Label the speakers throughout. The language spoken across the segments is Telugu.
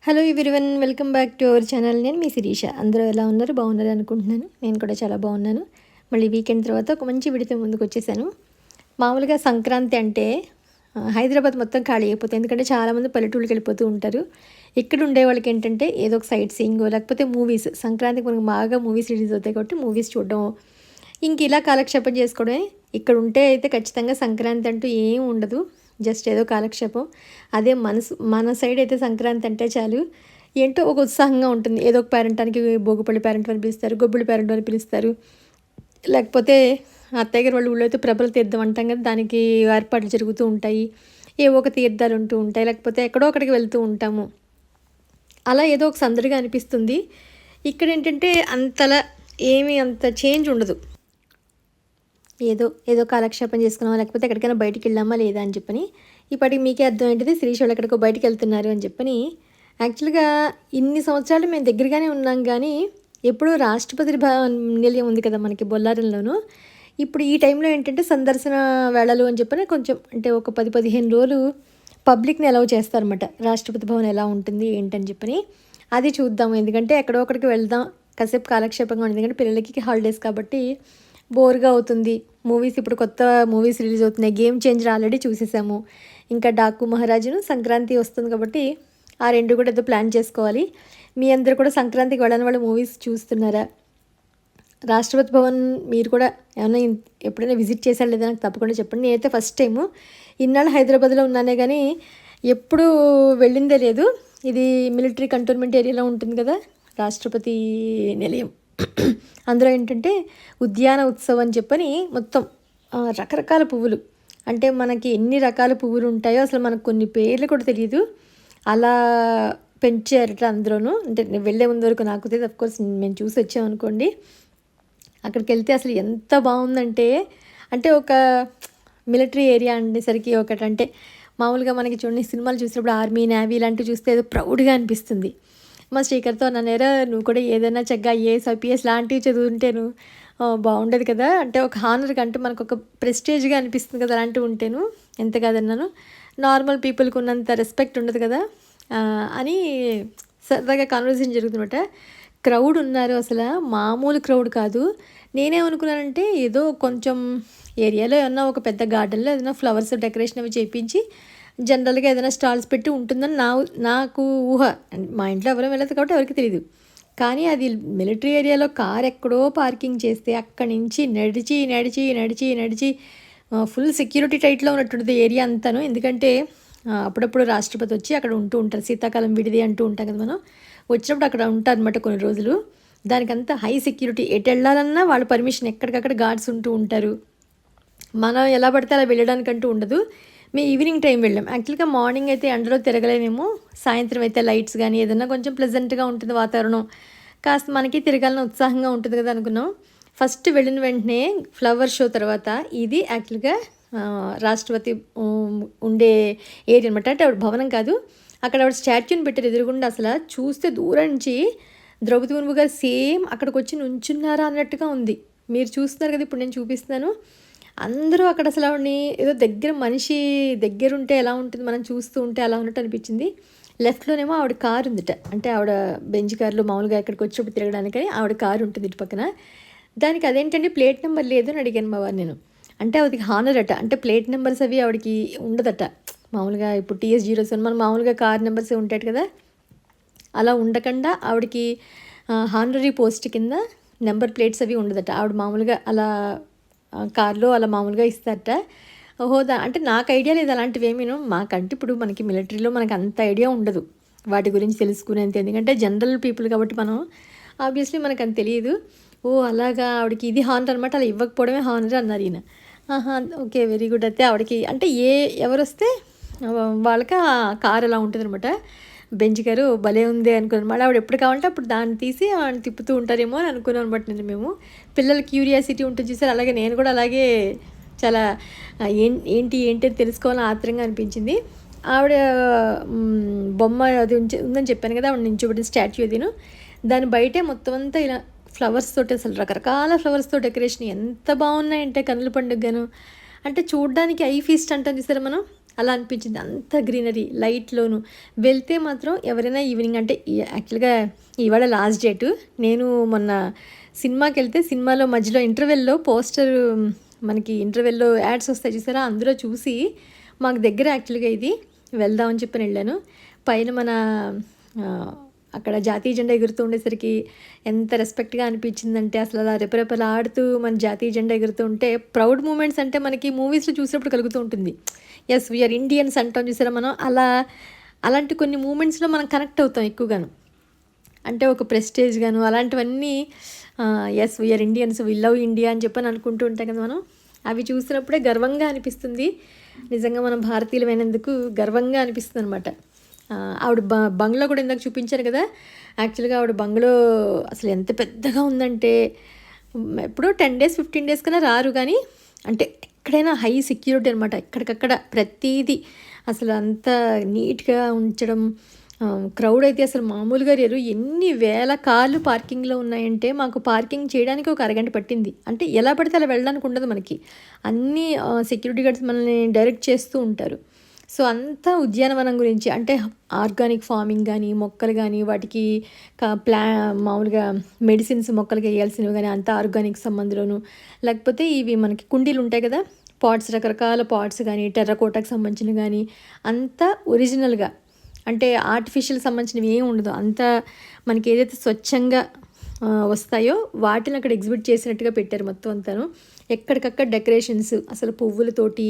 Speaker 1: Hello everyone, welcome back to our channel. నేను మీ శిరీష. అందరూ ఎలా ఉన్నారు? బాగున్నారు అనుకుంటున్నాను. నేను కూడా చాలా బాగున్నాను. మళ్ళీ వీకెండ్ తర్వాత ఒక మంచి విడితో ముందుకు వచ్చేసాను. మామూలుగా సంక్రాంతి అంటే హైదరాబాద్ మొత్తం ఖాళీ అయిపోతుంది. ఎందుకంటే చాలామంది పల్లెటూళ్ళకి వెళ్ళిపోతూ ఉంటారు. ఇక్కడ ఉండే వాళ్ళకి ఏంటంటే ఏదో ఒక సైట్ సీయింగ్ లేకపోతే మూవీస్, సంక్రాంతికి మనకు బాగా మూవీస్ రిలీజ్ అవుతాయి కాబట్టి మూవీస్ చూడడం, ఇంక ఇలా కాలక్షేపం చేసుకోవడమే. ఇక్కడ ఉంటే అయితే ఖచ్చితంగా సంక్రాంతి అంటూ ఏం ఉండదు, జస్ట్ ఏదో కాలక్షేపం. అదే మన సైడ్ అయితే సంక్రాంతి అంటే చాలు ఏంటో ఒక ఉత్సాహంగా ఉంటుంది. ఏదో ఒక పేరెంటానికి భోగిపల్లి పేరెంట్ అని పిలుస్తారు, గొబ్బిలి పేరెంట్ అని పిలుస్తారు, లేకపోతే అత్తయ్య గారు వాళ్ళ ఊళ్ళో అయితే ప్రభల తీర్థం అంటాం కదా, దానికి ఏర్పాట్లు జరుగుతూ ఉంటాయి. ఏవో ఒక తీర్థాలు ఉంటూ ఉంటాయి, లేకపోతే ఎక్కడో అక్కడికి వెళ్తూ ఉంటాము. అలా ఏదో ఒక సందడిగా అనిపిస్తుంది. ఇక్కడ ఏంటంటే అంతలా అంత చేంజ్ ఉండదు. ఏదో ఏదో కాలక్షేపం చేసుకున్నామా, లేకపోతే ఎక్కడికైనా బయటికి వెళ్ళామా లేదా అని చెప్పని. ఇప్పటికి మీకే అర్థం ఏంటిది, శిరీష్ వాళ్ళు ఎక్కడికో బయటికి వెళ్తున్నారు అని చెప్పని. యాక్చువల్గా ఇన్ని సంవత్సరాలు మేము దగ్గరగానే ఉన్నాం, కానీ ఎప్పుడూ రాష్ట్రపతి నిలయం ఉంది కదా మనకి బొల్లారంలోనూ. ఇప్పుడు ఈ టైంలో ఏంటంటే సందర్శన వేళలు అని చెప్పని కొంచెం అంటే ఒక 10-15 రోజులు పబ్లిక్ని అలౌ చేస్తారన్నమాట. రాష్ట్రపతి భవన్ ఎలా ఉంటుంది ఏంటని చెప్పని అది చూద్దాము. ఎందుకంటే ఎక్కడో ఒకడికి వెళ్దాం, కాసేపు కాలక్షేపంగా ఉంది. ఎందుకంటే పిల్లలకి హాలిడేస్ కాబట్టి బోర్గా అవుతుంది. మూవీస్ ఇప్పుడు కొత్త మూవీస్ రిలీజ్ అవుతున్నాయి. గేమ్ చేంజర్ ఆల్రెడీ చూసేసాము. ఇంకా డాకు మహారాజును సంక్రాంతి వస్తుంది కాబట్టి ఆ రెండు కూడా ఏదో ప్లాన్ చేసుకోవాలి. మీ అందరూ కూడా సంక్రాంతికి వెళ్ళని వాళ్ళ మూవీస్ చూస్తున్నారా? రాష్ట్రపతి భవన్ మీరు కూడా ఏమైనా ఎప్పుడైనా విజిట్ చేశారు లేదా నాకు తప్పకుండా చెప్పండి. నేనైతే ఫస్ట్ టైము ఇన్నాళ్ళు హైదరాబాద్లో ఉన్నానే కానీ ఎప్పుడూ వెళ్ళిందే లేదు. ఇది మిలిటరీ కంటోన్మెంట్ ఏరియాలో ఉంటుంది కదా రాష్ట్రపతి నిలయం. అందులో ఏంటంటే ఉద్యాన ఉత్సవం అని చెప్పని మొత్తం రకరకాల పువ్వులు, అంటే మనకి ఎన్ని రకాల పువ్వులు ఉంటాయో అసలు మనకు కొన్ని పేర్లు కూడా తెలియదు, అలా పెంచారట అందులోనూ. అంటే నేను వెళ్ళే ముందు వరకు నాకు తెలియదు, అఫ్కోర్స్ మేము చూసి వచ్చామనుకోండి. అక్కడికి వెళ్తే అసలు ఎంత బాగుందంటే, అంటే ఒక మిలిటరీ ఏరియా అనేసరికి ఒకటంటే మామూలుగా మనకి చూడండి సినిమాలు చూసినప్పుడు ఆర్మీ నేవీ ఇలాంటివి చూస్తే ఏదో ప్రౌడ్గా అనిపిస్తుంది. మా శ్రీకర్తో నన్నేరా నువ్వు కూడా ఏదైనా చక్కగా ఐఏఎస్ ఐపీఎస్ లాంటివి చదువుంటేను బాగుండేది కదా, అంటే ఒక హానర్గా అంటే మనకు ఒక ప్రెస్టేజ్గా అనిపిస్తుంది కదా అలాంటివి ఉంటేను. ఎంత కాదన్నాను, నార్మల్ పీపుల్కి ఉన్నంత రెస్పెక్ట్ ఉండదు కదా అని సరదాగా కాన్వర్సేషన్ జరుగుతుందన్నమాట. క్రౌడ్ ఉన్నారు, అసలు మామూలు క్రౌడ్ కాదు. నేనేమనుకున్నానంటే ఏదో కొంచెం ఏరియాలో ఏమన్నా ఒక పెద్ద గార్డెన్లో ఏదైనా ఫ్లవర్స్ డెకరేషన్ అవి చేయించి జనరల్గా ఏదైనా స్టాల్స్ పెట్టి ఉంటుందని నాకు ఊహ. మా ఇంట్లో ఎవరూ వెళ్ళదు కాబట్టి ఎవరికి తెలియదు. కానీ అది మిలిటరీ ఏరియాలో కార్ ఎక్కడో పార్కింగ్ చేస్తే అక్కడి నుంచి నడిచి నడిచి నడిచి నడిచి ఫుల్ సెక్యూరిటీ టైట్లో ఉన్నట్టుంది ఏరియా అంతాను. ఎందుకంటే అప్పుడప్పుడు రాష్ట్రపతి వచ్చి అక్కడ ఉంటూ ఉంటారు, శీతాకాలం విడిది అంటూ ఉంటాం కదా మనం, వచ్చినప్పుడు అక్కడ ఉంటారు అనమాట కొన్ని రోజులు. దానికంతా హై సెక్యూరిటీ, ఎటు వెళ్ళాలన్నా వాళ్ళ పర్మిషన్ ఎక్కడికక్కడ గార్డ్స్ ఉంటూ ఉంటారు. మనం ఎలా పడితే అలా వెళ్ళడానికంటూ ఉండదు. మేము ఈవినింగ్ టైం వెళ్ళాం. యాక్చువల్గా మార్నింగ్ అయితే ఎండలో తిరగలేమేమో, సాయంత్రం అయితే లైట్స్ కానీ ఏదన్నా కొంచెం ప్లెజెంట్గా ఉంటుంది వాతావరణం, కాస్త మనకి తిరగాలని ఉత్సాహంగా ఉంటుంది కదా అనుకున్నాం. ఫస్ట్ వెళ్ళిన వెంటనే ఫ్లవర్ షో తర్వాత ఇది యాక్చువల్గా రాష్ట్రపతి ఉండే ఏరియా అనమాట. అంటే ఆవిడ భవనం కాదు, అక్కడ ఆవిడ స్టాచ్యూని పెట్టారు ఎదురుగుండా. అసలు చూస్తే దూరం నుంచి ద్రౌపది ముర్ము గారు సేమ్ అక్కడికి వచ్చి నుంచున్నారా అన్నట్టుగా ఉంది. మీరు చూస్తున్నారు కదా, ఇప్పుడు నేను చూపిస్తున్నాను. అందరూ అక్కడ అసలు ఆవిడని ఏదో దగ్గర మనిషి దగ్గరుంటే ఎలా ఉంటుంది, మనం చూస్తూ ఉంటే అలా ఉన్నట్టు అనిపించింది. లెఫ్ట్లోనేమో ఆవిడ కారు ఉందిట, అంటే ఆవిడ బెంచ్ కార్లు మామూలుగా ఎక్కడికి వచ్చేప్పుడు తిరగడానికి ఆవిడ కారు ఉంటుంది ఇటు పక్కన. దానికి అదేంటంటే ప్లేట్ నెంబర్ లేదు అని అడిగాను మా వారు నేను. అంటే ఆవిడకి హానర్ అట, అంటే ప్లేట్ నెంబర్స్ అవి ఆవిడకి ఉండదట. మామూలుగా ఇప్పుడు TS07 మనం మామూలుగా కార్ నెంబర్స్ ఉంటాయి కదా, అలా ఉండకుండా ఆవిడకి హానరీ పోస్ట్ కింద నెంబర్ ప్లేట్స్ అవి ఉండదట. ఆవిడ మామూలుగా అలా కార్లో అలా మామూలుగా ఇస్తారట. హోదా అంటే నాకు ఐడియా లేదు అలాంటివి ఏమీను. మాకంటే ఇప్పుడు మనకి మిలిటరీలో మనకు అంత ఐడియా ఉండదు వాటి గురించి తెలుసుకునేంత, ఎందుకంటే జనరల్ పీపుల్ కాబట్టి మనం ఆబ్వియస్లీ మనకు అంత తెలియదు. ఓ అలాగా ఆవిడకి ఇది హానర్ అనమాట, అలా ఇవ్వకపోవడమే హానర్ అన్నారు ఈయన. Okay, very good. అయితే ఆవిడకి అంటే ఎవరు వస్తే వాళ్ళకి ఆ కార్ అలా ఉంటుంది అనమాట. బెంచ్ గారు భలే ఉంది అనుకున్నాను. మళ్ళీ ఆవిడ ఎప్పుడు కావాలంటే అప్పుడు దాన్ని తీసి తిప్పుతూ ఉంటారేమో అని అనుకున్నాను అనమాట. మేము పిల్లల క్యూరియాసిటీ ఉంటుంది చూసారు, అలాగే నేను కూడా అలాగే చాలా ఏంటి అని తెలుసుకోవాలని ఆత్రంగా అనిపించింది. ఆవిడ బొమ్మ అది ఉందని చెప్పాను కదా, ఆవిడ నించోబెట్టిన స్టాచ్యూ అదిను. దాని బయటే మొత్తం అంతా ఇలా ఫ్లవర్స్ తోటి, అసలు రకరకాల ఫ్లవర్స్తో డెకరేషన్ ఎంత బాగున్నాయంటే కన్నుల పండుగను. అంటే చూడడానికి ఐ ఫీస్ట్ అంటాం చూసారా మనం, అలా అనిపించింది. అంత గ్రీనరీ లైట్లోను. వెళ్తే మాత్రం ఎవరైనా ఈవినింగ్ అంటే యాక్చువల్గా ఇవాళ లాస్ట్ డేటు. నేను మొన్న సినిమాకి వెళ్తే సినిమాలో మధ్యలో ఇంటర్వెల్లో పోస్టర్, మనకి ఇంటర్వెల్లో యాడ్స్ వస్తాయి చూసారా, అందులో చూసి మాకు దగ్గర యాక్చువల్గా ఇది వెళ్దామని చెప్పని వెళ్ళాను. పైన మన అక్కడ జాతీయ జెండా ఎగురుతూ ఉండేసరికి ఎంత రెస్పెక్ట్గా అనిపించిందంటే, అసలు అలా రెపరెపలాడుతూ మన జాతీయ జెండా ఎగురుతూ ఉంటే ప్రౌడ్ మూమెంట్స్ అంటే మనకి మూవీస్లో చూసినప్పుడు కలుగుతూ ఉంటుంది. ఎస్ వీఆర్ ఇండియన్స్ అంటాం చూసారా మనం, అలాంటి కొన్ని మూమెంట్స్లో మనం కనెక్ట్ అవుతాం ఎక్కువగాను. అంటే ఒక ప్రెస్టేజ్ గాను అలాంటివన్నీ, yes we are Indians, we love India అని చెప్పని అనుకుంటూ ఉంటాం కదా మనం. అవి చూసినప్పుడే గర్వంగా అనిపిస్తుంది. నిజంగా మనం భారతీయులమైనందుకు గర్వంగా అనిపిస్తుంది అనమాట. ఆవిడ బంగ్లో కూడా ఇందాక చూపించారు కదా, యాక్చువల్గా ఆవిడ బంగ్లో అసలు ఎంత పెద్దగా ఉందంటే, ఎప్పుడో 10 days 15 days కన్నా రారు, కానీ అంటే ఎక్కడైనా హై సెక్యూరిటీ అనమాట. ఎక్కడికక్కడ ప్రతీది అసలు అంత నీట్గా ఉంచడం. క్రౌడ్ అయితే అసలు మామూలుగా లేరు. ఎన్ని వేల కార్లు పార్కింగ్లో ఉన్నాయంటే మాకు పార్కింగ్ చేయడానికి ఒక అరగంట పట్టింది. అంటే ఎలా పడితే అలా వెళ్ళడానికి ఉండదు మనకి, అన్నీ సెక్యూరిటీ గార్డ్స్ మనల్ని డైరెక్ట్ చేస్తూ ఉంటారు. సో అంతా ఉద్యానవనం గురించి, అంటే ఆర్గానిక్ ఫార్మింగ్ కానీ, మొక్కలు కానీ, వాటికి మామూలుగా మెడిసిన్స్ మొక్కలకి వేయాల్సినవి కానీ అంతా ఆర్గానిక్ సంబంధంలోను, లేకపోతే ఇవి మనకి కుండీలు ఉంటాయి కదా పాట్స్, రకరకాల పాట్స్ కానీ టెర్రకోటాకి సంబంధించినవి కానీ అంతా ఒరిజినల్గా, అంటే ఆర్టిఫిషియల్ సంబంధించినవి ఏమి ఉండదు. అంతా మనకి ఏదైతే స్వచ్ఛంగా వస్తాయో వాటిని అక్కడ ఎగ్జిబిట్ చేసినట్టుగా పెట్టారు మొత్తం అంతాను. ఎక్కడికక్కడ డెకరేషన్స్ అసలు పువ్వులతోటి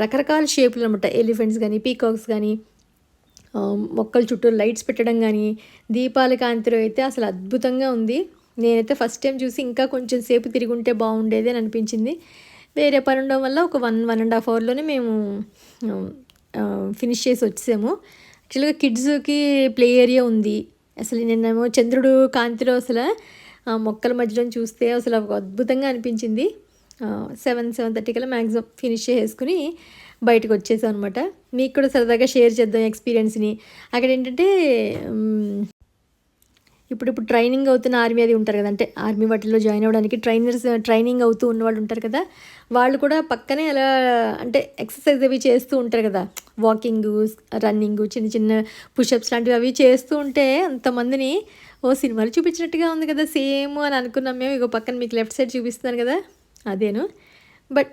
Speaker 1: రకరకాల షేపులు అనమాట. ఎలిఫెంట్స్ కానీ, పీకాక్స్ కానీ, మొక్కల చుట్టూ లైట్స్ పెట్టడం కానీ, దీపాల కాంతిలో అయితే అసలు అద్భుతంగా ఉంది. నేనైతే ఫస్ట్ టైం చూసి ఇంకా కొంచెం సేపు తిరిగి ఉంటే బాగుండేది అని అనిపించింది. వేరే పని ఉండడం వల్ల ఒక 1.5 hourలోనే మేము ఫినిష్ చేసి వచ్చాము. యాక్చువల్గా కిడ్స్కి ప్లే ఏరియా ఉంది. అసలు నిన్నేమో చంద్రుడు కాంతిలో అసలు మొక్కల మధ్యలో చూస్తే అసలు అద్భుతంగా అనిపించింది. 7:30 కల్లా మ్యాక్సిమం ఫినిష్ చేసుకుని బయటకు వచ్చేసాం అనమాట. మీకు కూడా సరదాగా షేర్ చేద్దాం ఎక్స్పీరియన్స్ని. అక్కడ ఏంటంటే ఇప్పుడు ట్రైనింగ్ అవుతున్న ఆర్మీ అది ఉంటారు కదా, అంటే ఆర్మీ వాటిల్లో జాయిన్ అవ్వడానికి ట్రైనింగ్ అవుతూ ఉన్నవాళ్ళు ఉంటారు కదా, వాళ్ళు కూడా పక్కనే అలా అంటే ఎక్సర్సైజ్ అవి చేస్తూ ఉంటారు కదా, వాకింగ్, రన్నింగ్, చిన్న చిన్న పుషప్స్ లాంటివి అవి చేస్తూ ఉంటే అంతమందిని సినిమాలు చూపించినట్టుగా ఉంది కదా సేమ్ అని అనుకున్నాం మేము. ఇగో పక్కన మీకు లెఫ్ట్ సైడ్ చూపిస్తున్నాను కదా అదేను. But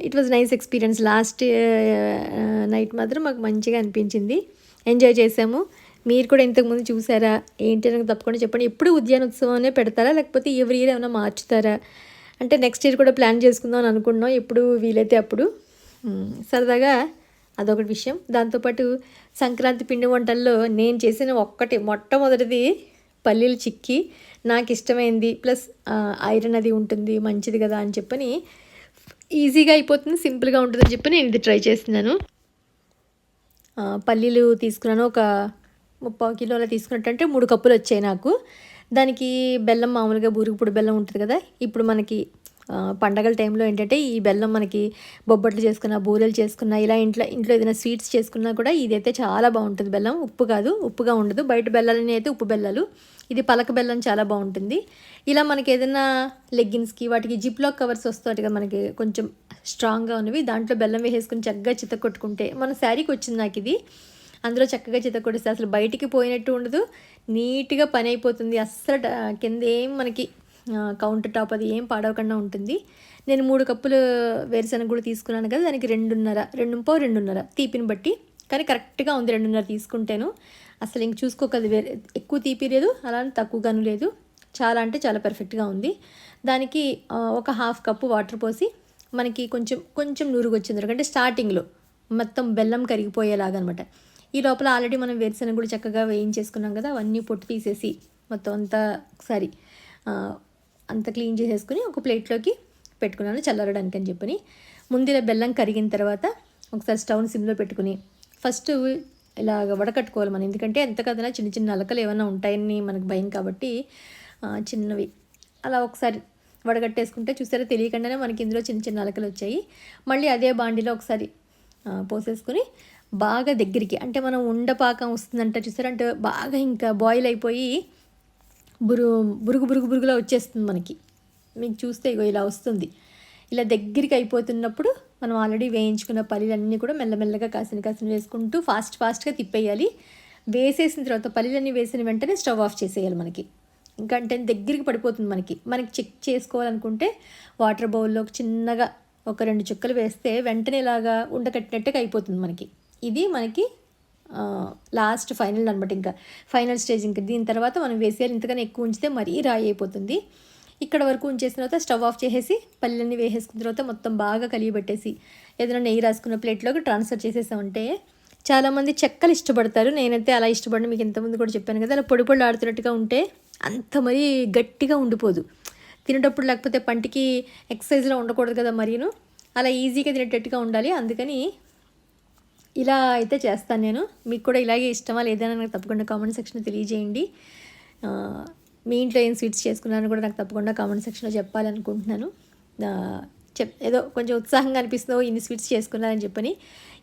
Speaker 1: it was nice experience. Last night మాత్రం మాకు మంచిగా అనిపించింది, ఎంజాయ్ చేసాము. మీరు కూడా ఇంతకుముందు చూసారా ఏంటి అని తప్పకుండా చెప్పండి. ఎప్పుడు ఉద్యానోత్సవమే పెడతారా, లేకపోతే ఎవ్రీ ఇయర్ ఏమైనా మార్చుతారా? అంటే నెక్స్ట్ ఇయర్ కూడా ప్లాన్ చేసుకుందాం అని అనుకుంటున్నాం, ఎప్పుడు వీలైతే అప్పుడు. సరదాగా అదొకటి విషయం. దాంతోపాటు సంక్రాంతి పిండి వంటల్లో నేను చేసిన మొట్టమొదటిది పల్లీలు చిక్కీ, నాకు ఇష్టమైంది. ప్లస్ ఐరన్ అది ఉంటుంది మంచిది కదా అని చెప్పని, ఈజీగా అయిపోతుంది, సింపుల్గా ఉంటుందని చెప్పి నేను ఇది ట్రై చేస్తున్నాను. పల్లీలు తీసుకున్నాను, ఒక 30 కిలోల తీసుకున్నట్టంటే 3 కప్పులు వచ్చాయి నాకు. దానికి బెల్లం, మామూలుగా బూరుగుపొడి బెల్లం ఉంటుంది కదా, ఇప్పుడు మనకి పండగల టైంలో ఏంటంటే ఈ బెల్లం మనకి బొబ్బట్లు చేసుకున్నా, బూరెలు చేసుకున్నా, ఇలా ఇంట్లో ఏదైనా స్వీట్స్ చేసుకున్నా కూడా ఇదైతే చాలా బాగుంటుంది. బెల్లం ఉప్పుగా ఉండదు. బయట బెల్లాలని అయితే ఉప్పు బెల్లాలు, ఇది పలక బెల్లం చాలా బాగుంటుంది. ఇలా మనకి ఏదైనా లెగ్గిన్స్కి వాటికి జిప్లాక్ కవర్స్ వస్తాయి కదా మనకి కొంచెం స్ట్రాంగ్గా ఉన్నవి, దాంట్లో బెల్లం వేసేసుకుని చక్కగా చితకొట్టుకుంటే, మన శారీకి వచ్చింది నాకు ఇది, అందులో చక్కగా చితకొడిస్తే అసలు బయటికి పోయినట్టు ఉండదు, నీట్గా పని అయిపోతుంది. అస్సలు కింద ఏం మనకి కౌంటర్ టాప్ అది ఏం పాడవకుండా ఉంటుంది. నేను 3 కప్పులు వేరుశనగ కూడా తీసుకున్నాను కదా, దానికి 2.5 తీపిని బట్టి, కానీ కరెక్ట్గా ఉంది 2.5 తీసుకుంటేను. అసలు ఇంక చూసుకోకది ఎక్కువ తీపి లేదు, అలా తక్కువగాను లేదు, చాలా అంటే చాలా పర్ఫెక్ట్గా ఉంది. దానికి ఒక 1/2 కప్పు వాటర్ పోసి మనకి కొంచెం నూరుగు వచ్చింది, ఎందుకంటే స్టార్టింగ్లో మొత్తం బెల్లం కరిగిపోయేలాగా అనమాట. ఈ లోపల ఆల్రెడీ మనం వేరుశనగ కూడా చక్కగా వేయించేసుకున్నాం కదా, అవన్నీ పొట్టు తీసేసి మొత్తం అంతా ఒకసారి అంతా క్లీన్ చేసేసుకుని ఒక ప్లేట్లోకి పెట్టుకున్నాను చల్లరడానికి అని చెప్పని. ముందుగా బెల్లం కరిగిన తర్వాత ఒకసారి స్టవ్ని సిమ్లో పెట్టుకుని ఫస్ట్ ఇలాగ వడకట్టుకోవాలి మనం, ఎందుకంటే ఎంత కదనా చిన్న చిన్న అలకలు ఏమైనా ఉంటాయని మనకు భయం కాబట్టి చిన్నవి అలా ఒకసారి వడగట్టేసుకుంటే చూసారా తెలియకుండానే మనకి ఇందులో చిన్న చిన్న అలకలు వచ్చాయి. మళ్ళీ అదే బాండిలో ఒకసారి పోసేసుకుని బాగా దగ్గరికి, అంటే మనం ఉండపాకం వస్తుందంట చూసారా, అంటే బాగా ఇంకా బాయిల్ అయిపోయి బురుగులా వచ్చేస్తుంది మనకి. మీకు చూస్తే ఇగో ఇలా వస్తుంది. ఇలా దగ్గరికి అయిపోతున్నప్పుడు మనం ఆల్రెడీ వేయించుకున్న పల్లీలన్నీ కూడా మెల్లమెల్లగా కాసిన వేసుకుంటూ ఫాస్ట్గా తిప్పేయాలి. వేసేసిన తర్వాత పల్లీలన్నీ వేసిన వెంటనే స్టవ్ ఆఫ్ చేసేయాలి మనకి. ఇంకంటే దగ్గరికి పడిపోతుంది మనకి చెక్ చేసుకోవాలనుకుంటే వాటర్ బౌల్లోకి చిన్నగా ఒక 2 చుక్కలు వేస్తే వెంటనే ఇలాగా ఉండకట్టినట్టుగా అయిపోతుంది మనకి. ఇది మనకి లాస్ట్ ఫైనల్ అనమాట. ఇంకా ఫైనల్ స్టేజ్. ఇంకా దీని తర్వాత మనం వేసేయాలి. ఇంతకన్నా ఎక్కువ ఉంచితే మరీ రాయి అయిపోతుంది. ఇక్కడ వరకు ఉంచేసిన తర్వాత స్టవ్ ఆఫ్ చేసేసి పల్లీలన్నీ వేసేసుకున్న తర్వాత మొత్తం బాగా కలియబెట్టేసి ఏదైనా నెయ్యి రాసుకున్న ప్లేట్లోకి ట్రాన్స్ఫర్ చేసేసామంటే చాలామంది చెక్కలు ఇష్టపడతారు. నేనైతే అలా ఇష్టపడిన మీకు ఇంతకుముందు కూడా చెప్పాను కదా, అలా పొడి ఆడుతున్నట్టుగా ఉంటే అంత మరీ గట్టిగా ఉండిపోదు తినేటప్పుడు. లేకపోతే పంటికి ఎక్సర్సైజ్లో ఉండకూడదు కదా మరీను, అలా ఈజీగా తినేటట్టుగా ఉండాలి. అందుకని ఇలా అయితే చేస్తాను నేను. మీకు కూడా ఇలాగే ఇష్టమా లేదా నాకు తప్పకుండా కామెంట్ సెక్షన్లో తెలియజేయండి. మీ ఇంట్లో ఏం స్వీట్స్ చేసుకున్నారని కూడా నాకు తప్పకుండా కామెంట్ సెక్షన్లో చెప్పాలనుకుంటున్నాను. ఏదో కొంచెం ఉత్సాహంగా అనిపిస్తుందో ఇన్ని స్వీట్స్ చేసుకున్నారని చెప్పని.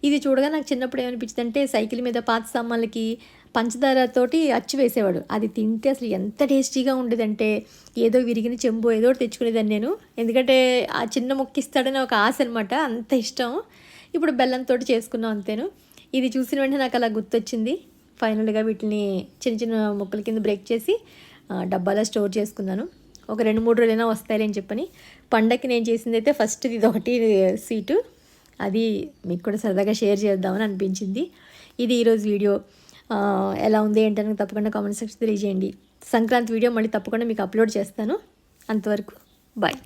Speaker 1: ఇది చూడగా నాకు చిన్నప్పుడు ఏమనిపించింది అంటే సైకిల్ మీద పాత సామాన్లకి పంచదారతోటి అచ్చు వేసేవాడు. అది తింటే అసలు ఎంత టేస్టీగా ఉండేదంటే ఏదో విరిగిన చెంబు ఏదో తెచ్చుకునేదాన్ని నేను. ఎందుకంటే ఆ చిన్న మొక్కిస్తాడని ఒక ఆశ అనమాట, అంత ఇష్టం. ఇప్పుడు బెల్లంతో చేసుకున్నాం అంతేను. ఇది చూసిన వెంటనే నాకు అలా గుర్తొచ్చింది. ఫైనల్గా వీటిని చిన్న ముక్కల కింద బ్రేక్ చేసి డబ్బాలో స్టోర్ చేసుకున్నాను. ఒక 2-3 రోజులైనా వస్తాయి అని చెప్పని. పండగకి నేను చేసింది అయితే ఫస్ట్ ఇది ఒకటి స్వీటు, అది మీకు కూడా సరదాగా షేర్ చేద్దామని అనిపించింది. ఇది ఈరోజు వీడియో. ఎలా ఉంది ఏంటని తప్పకుండా కామెంట్ సెక్షన్ తెలియజేయండి. సంక్రాంతి వీడియో మళ్ళీ తప్పకుండా మీకు అప్లోడ్ చేస్తాను. అంతవరకు బాయ్.